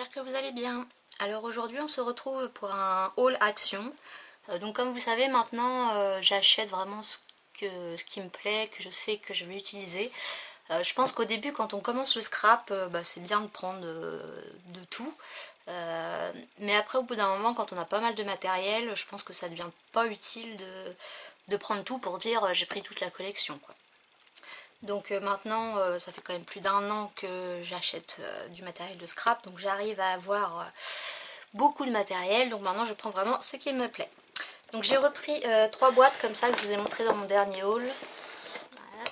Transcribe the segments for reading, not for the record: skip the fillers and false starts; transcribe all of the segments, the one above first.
j'espère que vous allez bien. Alors aujourd'hui on se retrouve pour un haul action. Donc comme vous savez maintenant j'achète vraiment ce qui me plaît, que je sais que je vais utiliser. Je pense qu'au début quand on commence le scrap, c'est bien de prendre de tout. Mais après au bout d'un moment quand on a pas mal de matériel, je pense que ça devient pas utile de prendre tout pour dire j'ai pris toute la collection quoi. Donc maintenant, ça fait quand même plus d'1 an que j'achète du matériel de scrap, donc j'arrive à avoir beaucoup de matériel, donc maintenant je prends vraiment ce qui me plaît. Donc j'ai repris 3 boîtes comme ça que je vous ai montré dans mon dernier haul. Voilà.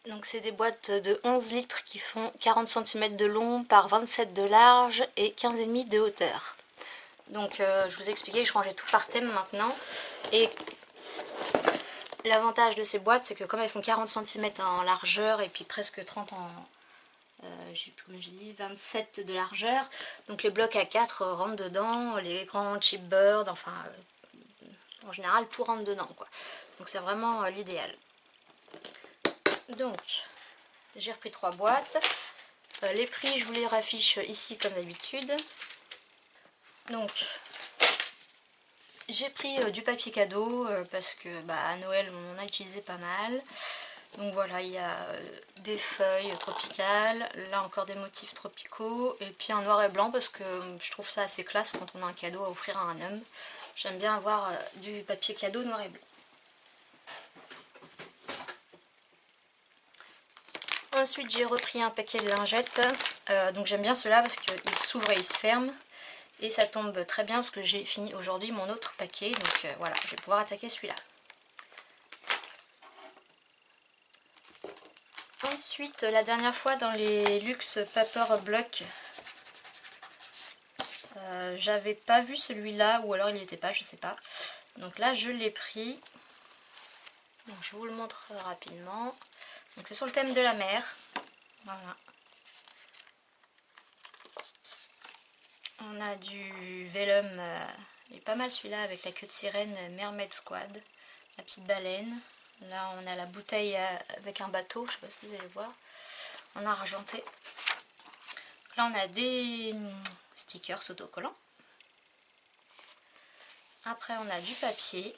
Donc c'est des boîtes de 11 litres qui font 40 cm de long par 27 de large et 15,5 de hauteur. Donc je vous ai expliqué que je rangeais tout par thème maintenant. Et l'avantage de ces boîtes, c'est que comme elles font 40 cm en largeur et puis presque 30 en... comme j'ai dit, 27 de largeur, donc les blocs A4 rentrent dedans, les grands chipboards, enfin en général tout rentre dedans quoi. Donc c'est vraiment l'idéal. Donc j'ai repris 3 boîtes. Les prix je vous les raffiche ici comme d'habitude. Donc j'ai pris du papier cadeau parce que à Noël on en a utilisé pas mal. Donc voilà, il y a des feuilles tropicales, là encore des motifs tropicaux, et puis un noir et blanc parce que je trouve ça assez classe quand on a un cadeau à offrir à un homme. J'aime bien avoir du papier cadeau noir et blanc. Ensuite j'ai repris un paquet de lingettes, donc j'aime bien ceux-là parce qu'ils s'ouvrent et ils se ferment. Et ça tombe très bien parce que j'ai fini aujourd'hui mon autre paquet, donc voilà, je vais pouvoir attaquer celui-là. Ensuite, la dernière fois dans les Luxe Paper Block, j'avais pas vu celui-là, ou alors il n'y était pas, je sais pas. Donc là, je l'ai pris. Donc je vous le montre rapidement. Donc c'est sur le thème de la mer. Voilà. On a du vellum, il est pas mal celui-là avec la queue de sirène Mermaid Squad, la petite baleine. Là on a la bouteille avec un bateau, je sais pas si vous allez voir, en argenté. Là on a des stickers autocollants. Après on a du papier.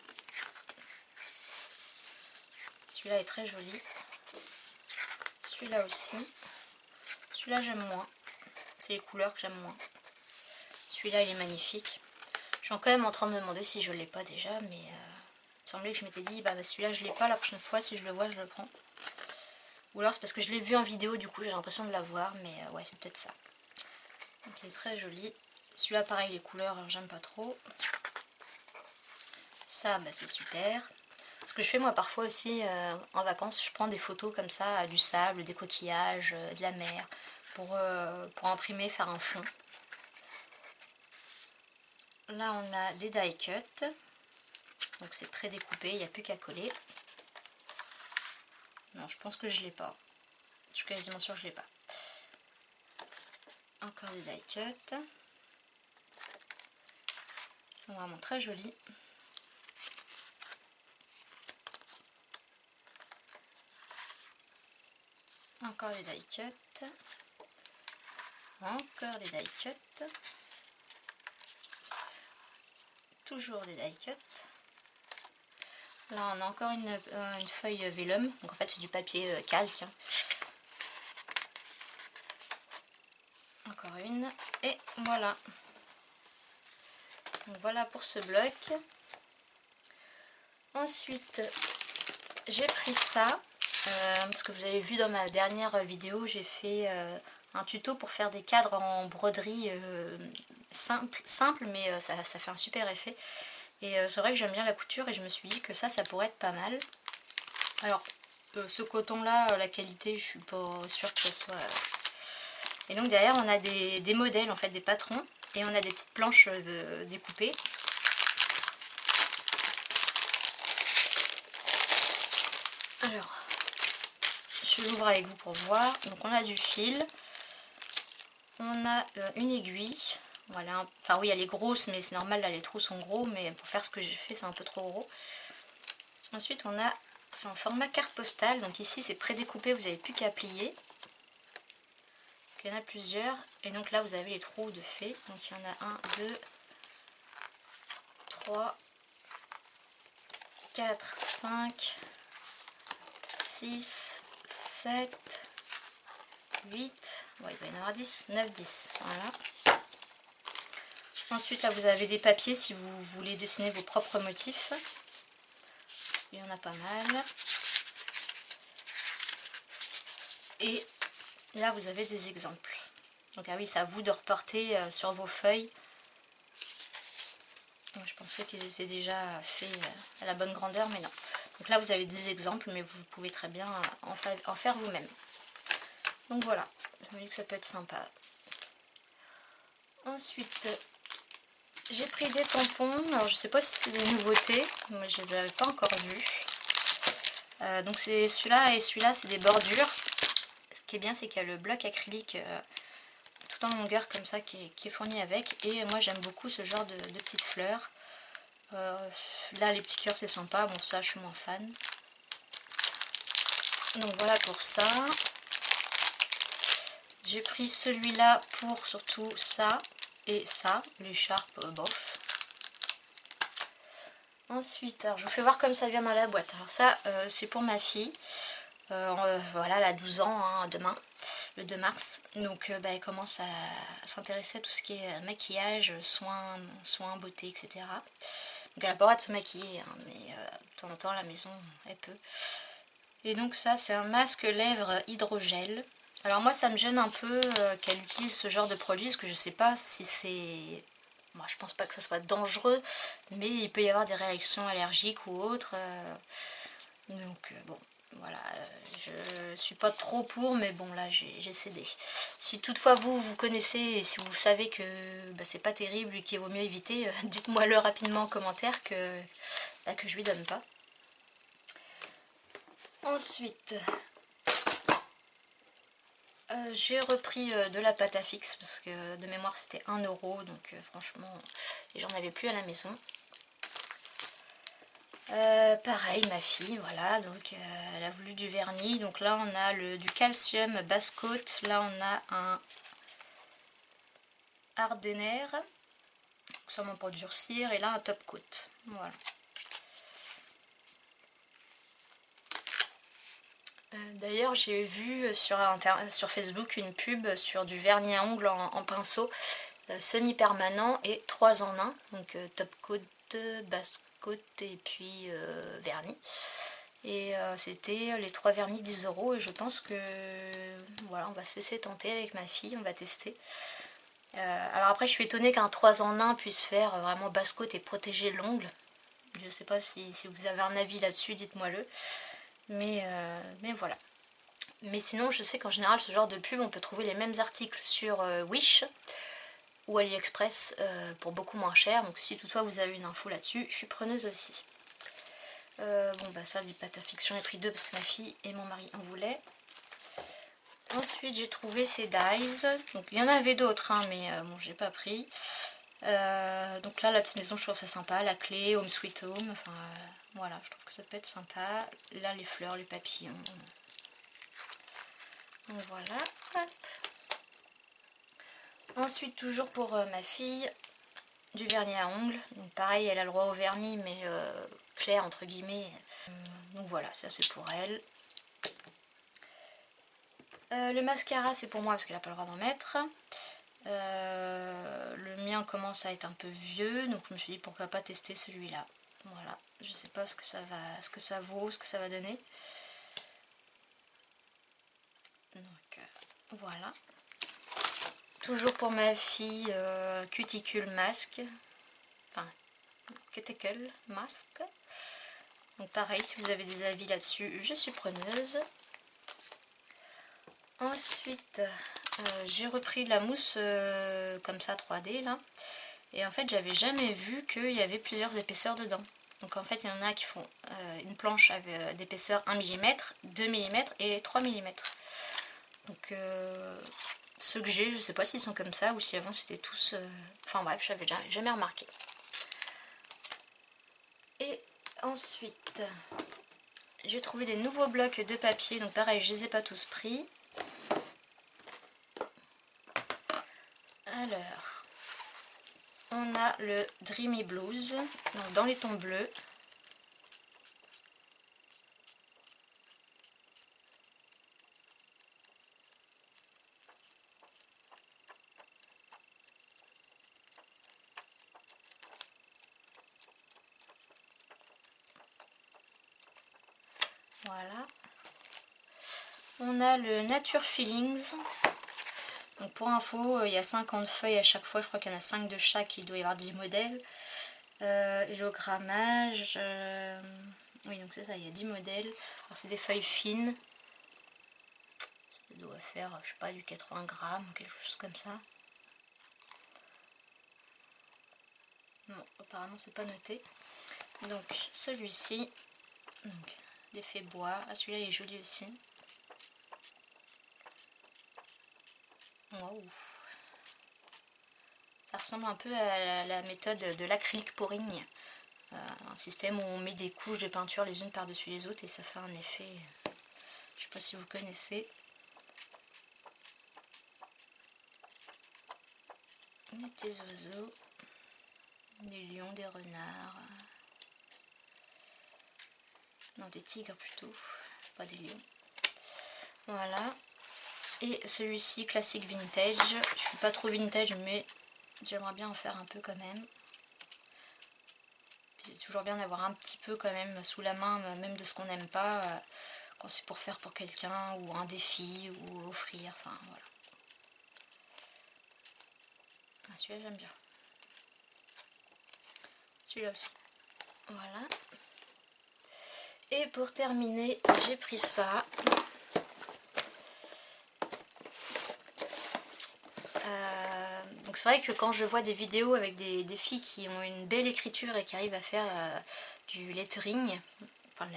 Celui-là est très joli. Celui-là aussi. Celui-là j'aime moins. C'est les couleurs que j'aime moins. Celui-là il est magnifique. Je suis quand même en train de me demander si je l'ai pas déjà, mais il me semblait que je m'étais dit celui-là je l'ai pas, la prochaine fois si je le vois je le prends. Ou alors c'est parce que je l'ai vu en vidéo, du coup j'ai l'impression de l'avoir, mais ouais c'est peut-être ça. Donc il est très joli. Celui-là pareil, les couleurs j'aime pas trop. Ça c'est super. Ce que je fais moi parfois aussi en vacances, je prends des photos comme ça, du sable, des coquillages, de la mer, pour imprimer, faire un fond. Là on a des die cut, donc c'est pré-découpé, il n'y a plus qu'à coller. Non, je pense que je l'ai pas. Je suis quasiment sûre que je l'ai pas. Encore des die cut. Ils sont vraiment très jolis. Encore des die cut. Encore des die cut. Toujours des die cut. Là on a encore une feuille vellum, donc en fait c'est du papier calque. Encore une, et voilà. Donc voilà pour ce bloc. Ensuite j'ai pris ça, parce que vous avez vu dans ma dernière vidéo, j'ai fait un tuto pour faire des cadres en broderie simple mais ça fait un super effet. Et c'est vrai que j'aime bien la couture et je me suis dit que ça pourrait être pas mal. Alors, ce coton-là, la qualité, je suis pas sûre que ce soit... Et donc derrière, on a des modèles, en fait, des patrons. Et on a des petites planches découpées. Alors, je l'ouvre avec vous pour voir. Donc on a du fil. On a une aiguille. Voilà, enfin oui elle est grosse mais c'est normal, là les trous sont gros, mais pour faire ce que j'ai fait c'est un peu trop gros. Ensuite on a, c'est en format carte postale, donc ici c'est prédécoupé, vous n'avez plus qu'à plier. qu'il y en a plusieurs. Et donc là vous avez les trous de fées. Donc il y en a 1, 2, 3, 4, 5, 6, 7, 8, ouais, il va y en avoir 10, 9, 10, voilà. Ensuite là vous avez des papiers si vous voulez dessiner vos propres motifs. Il y en a pas mal. Et là vous avez des exemples. Donc ah oui, c'est à vous de reporter sur vos feuilles. Donc, je pensais qu'ils étaient déjà faits à la bonne grandeur, mais non. Donc là vous avez des exemples, mais vous pouvez très bien en faire vous-même. Donc voilà, je me dis que ça peut être sympa. Ensuite, j'ai pris des tampons. Alors je sais pas si c'est des nouveautés, moi je les avais pas encore vus. Donc c'est celui-là et celui-là, c'est des bordures. Ce qui est bien, c'est qu'il y a le bloc acrylique tout en longueur comme ça qui est fourni avec. Et moi j'aime beaucoup ce genre de petites fleurs. Là les petits cœurs c'est sympa, bon ça je suis moins fan. Donc voilà pour ça. J'ai pris celui-là pour surtout ça et ça, l'écharpe bof. Ensuite, alors je vous fais voir comme ça vient dans la boîte. Alors ça c'est pour ma fille. Voilà, elle a 12 ans hein, demain, le 2 mars. Donc elle commence à s'intéresser à tout ce qui est maquillage, soins, beauté, etc. Donc elle n'a pas le droit de se maquiller, hein, mais de temps en temps à la maison, elle peut. Et donc ça, c'est un masque lèvres hydrogel. Alors moi, ça me gêne un peu qu'elle utilise ce genre de produit, parce que je sais pas si c'est... Moi, je pense pas que ça soit dangereux, mais il peut y avoir des réactions allergiques ou autres. Donc bon, voilà, je suis pas trop pour, mais bon là j'ai cédé. Si toutefois vous connaissez et si vous savez que c'est pas terrible et qu'il vaut mieux éviter, dites-moi le rapidement en commentaire que je lui donne pas. Ensuite, j'ai repris de la pâte à fixe parce que de mémoire c'était 1 €, donc franchement, et j'en avais plus à la maison. Pareil, ma fille, voilà, donc elle a voulu du vernis. Donc là on a du calcium basse côte, là on a un Ardenner, sûrement pour durcir, et là un top coat, voilà. D'ailleurs j'ai vu sur Facebook une pub sur du vernis à ongles en pinceau semi-permanent et 3 en 1, donc top coat, basse coat et puis vernis. Et c'était les 3 vernis 10 € et je pense que voilà, on va se laisser tenter avec ma fille, on va tester. Alors après je suis étonnée qu'un 3 en 1 puisse faire vraiment basse coat et protéger l'ongle. Je sais pas si vous avez un avis là-dessus, dites-moi le. Mais voilà. Mais sinon je sais qu'en général ce genre de pub on peut trouver les mêmes articles sur Wish ou AliExpress pour beaucoup moins cher. Donc si toutefois vous avez une info là-dessus, je suis preneuse aussi. Bon bah ça, des pâtes à fixe, j'en ai pris 2 parce que ma fille et mon mari en voulaient. Ensuite j'ai trouvé ces dies, donc il y en avait d'autres hein, mais bon j'ai pas pris. Donc là la petite maison je trouve ça sympa, la clé, home sweet home, enfin voilà, je trouve que ça peut être sympa. Là les fleurs, les papillons. Donc voilà, hop. Ensuite toujours pour ma fille, du vernis à ongles, donc pareil elle a le droit au vernis mais clair entre guillemets, donc voilà, ça c'est pour elle. Le mascara c'est pour moi parce qu'elle n'a pas le droit d'en mettre. Le mien commence à être un peu vieux, donc je me suis dit pourquoi pas tester celui-là. Voilà, je sais pas ce que ça vaut, ce que ça va donner. Donc voilà. Toujours pour ma fille, cuticule masque. Enfin, cuticle masque. Donc pareil, si vous avez des avis là-dessus, je suis preneuse. Ensuite, j'ai repris la mousse comme ça 3D là. Et en fait, j'avais jamais vu qu'il y avait plusieurs épaisseurs dedans. Donc en fait, il y en a qui font une planche d'épaisseur 1 mm, 2 mm et 3 mm. Donc ceux que j'ai, je sais pas s'ils sont comme ça ou si avant c'était tous... Enfin bref, j'avais jamais remarqué. Et ensuite, j'ai trouvé des nouveaux blocs de papier. Donc pareil, je les ai pas tous pris. Alors, on a le Dreamy Blues, donc dans les tons bleus. Voilà. On a le Nature Feelings. Donc pour info, il y a 50 feuilles à chaque fois. Je crois qu'il y en a 5 de chaque. Il doit y avoir 10 modèles. Et le grammage... oui, donc c'est ça, il y a 10 modèles. Alors c'est des feuilles fines. Ça doit faire, je sais pas, du 80 grammes ou quelque chose comme ça. Non, apparemment c'est pas noté. Donc celui-ci, donc d'effet bois. Ah, celui-là il est joli aussi. Waouh. Ça ressemble un peu à la méthode de l'acrylique pouring. Un système où on met des couches de peinture les unes par-dessus les autres et ça fait un effet, je sais pas si vous connaissez. Des petits oiseaux, des lions, des renards, non des tigres plutôt, pas des lions. Voilà. Et celui-ci classique vintage, je suis pas trop vintage mais j'aimerais bien en faire un peu quand même. C'est toujours bien d'avoir un petit peu quand même sous la main, même de ce qu'on n'aime pas, quand c'est pour faire pour quelqu'un ou un défi ou offrir, enfin voilà. Ah, celui-là j'aime bien. Celui-là aussi. Voilà. Et pour terminer, j'ai pris ça. Donc c'est vrai que quand je vois des vidéos avec des filles qui ont une belle écriture et qui arrivent à faire du lettering, enfin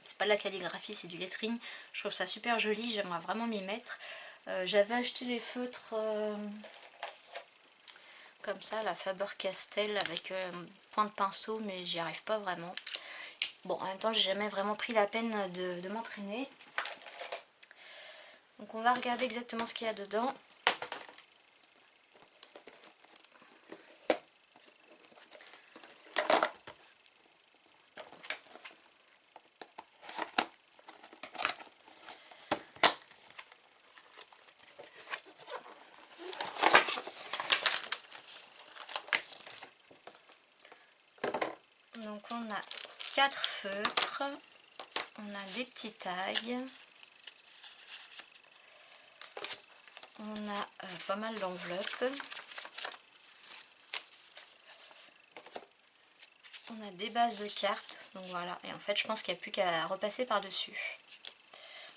c'est pas de la calligraphie, c'est du lettering, je trouve ça super joli, j'aimerais vraiment m'y mettre. J'avais acheté les feutres comme ça, la Faber-Castell avec point de pinceau, mais j'y arrive pas vraiment. Bon, en même temps j'ai jamais vraiment pris la peine de m'entraîner. Donc on va regarder exactement ce qu'il y a dedans. Donc on a 4 feutres, on a des petits tags, on a pas mal d'enveloppes, on a des bases de cartes, donc voilà, et en fait je pense qu'il n'y a plus qu'à repasser par dessus.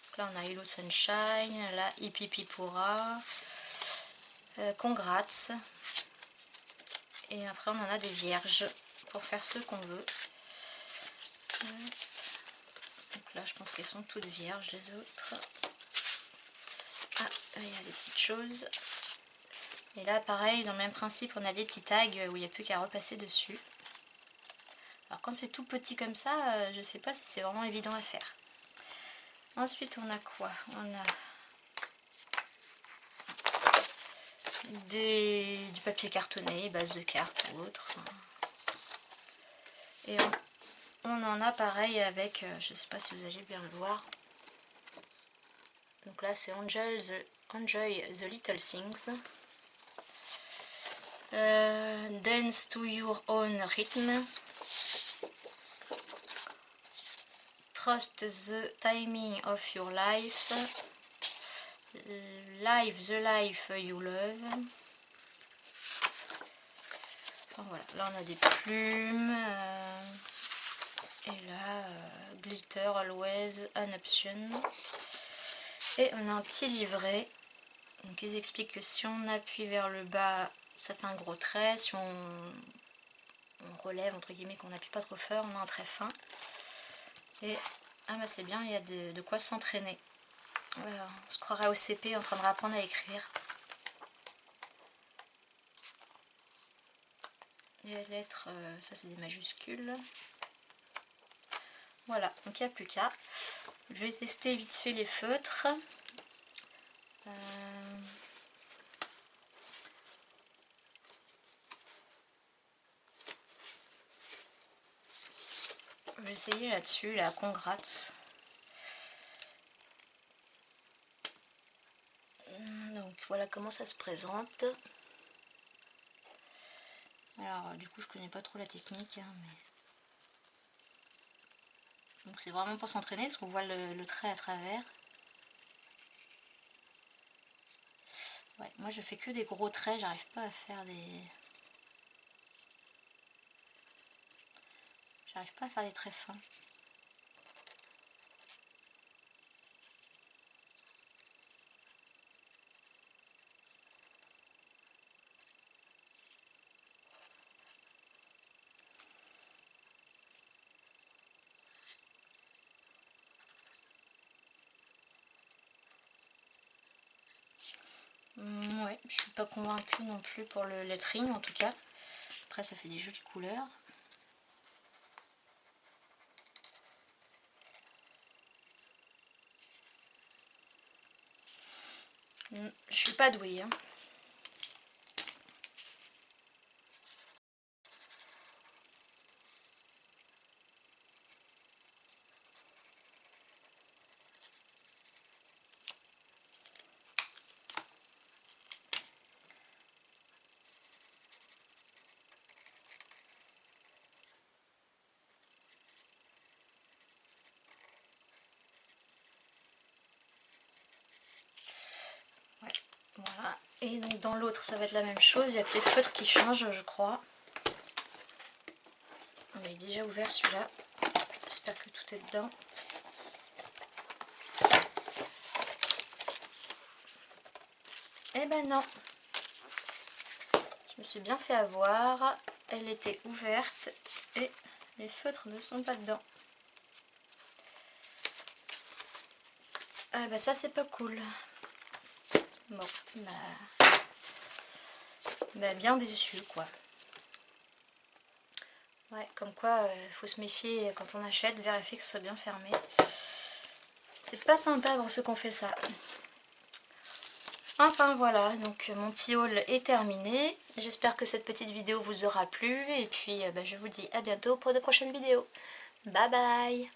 Donc là on a Hello Sunshine, là Hippie Pipura, Congrats, et après on en a des vierges pour faire ce qu'on veut. Donc là je pense qu'elles sont toutes vierges les autres. Ah, il y a des petites choses. Et là pareil, dans le même principe, on a des petits tags où il n'y a plus qu'à repasser dessus. Alors quand c'est tout petit comme ça, je sais pas si c'est vraiment évident à faire. Ensuite on a quoi? On a du papier cartonné, base de cartes ou autre. Et on en a pareil avec, je sais pas si vous allez bien le voir. Donc là c'est Enjoy the Little Things. Dance to your own rhythm. Trust the timing of your life. Live the life you love. Enfin, voilà, là on a des plumes. Et là, glitter always an option. Et on a un petit livret. Donc ils expliquent que si on appuie vers le bas, ça fait un gros trait. Si on relève, entre guillemets, qu'on n'appuie pas trop fort, on a un trait fin. Et ah bah c'est bien, il y a de quoi s'entraîner. Voilà, on se croirait au CP en train de apprendre à écrire. Les lettres, ça c'est des majuscules. Voilà, donc il n'y a plus qu'à. Je vais tester vite fait les feutres. vais essayer là-dessus, là, qu'on gratte. Donc voilà comment ça se présente. Alors du coup je connais pas trop la technique, hein, mais... Donc c'est vraiment pour s'entraîner parce qu'on voit le trait à travers. Ouais, moi je fais que des gros traits, j'arrive pas à faire des... J'arrive pas à faire des traits fins. Ouais, je suis pas convaincue non plus pour le lettering en tout cas. Après ça fait des jolies couleurs. Je suis pas douée, hein. Ouais, voilà. Et donc dans l'autre ça va être la même chose, il n'y a que les feutres qui changent je crois. On est déjà ouvert celui-là. J'espère que tout est dedans. Eh ben non. Je me suis bien fait avoir. Elle était ouverte et les feutres ne sont pas dedans. Ah bah ça c'est pas cool. Bon, bah bien déçu quoi. Ouais, comme quoi faut se méfier quand on achète, vérifier que ce soit bien fermé. C'est pas sympa pour ceux qui ont fait ça. Enfin voilà, donc mon petit haul est terminé. J'espère que cette petite vidéo vous aura plu. Et puis je vous dis à bientôt pour de prochaines vidéos. Bye bye!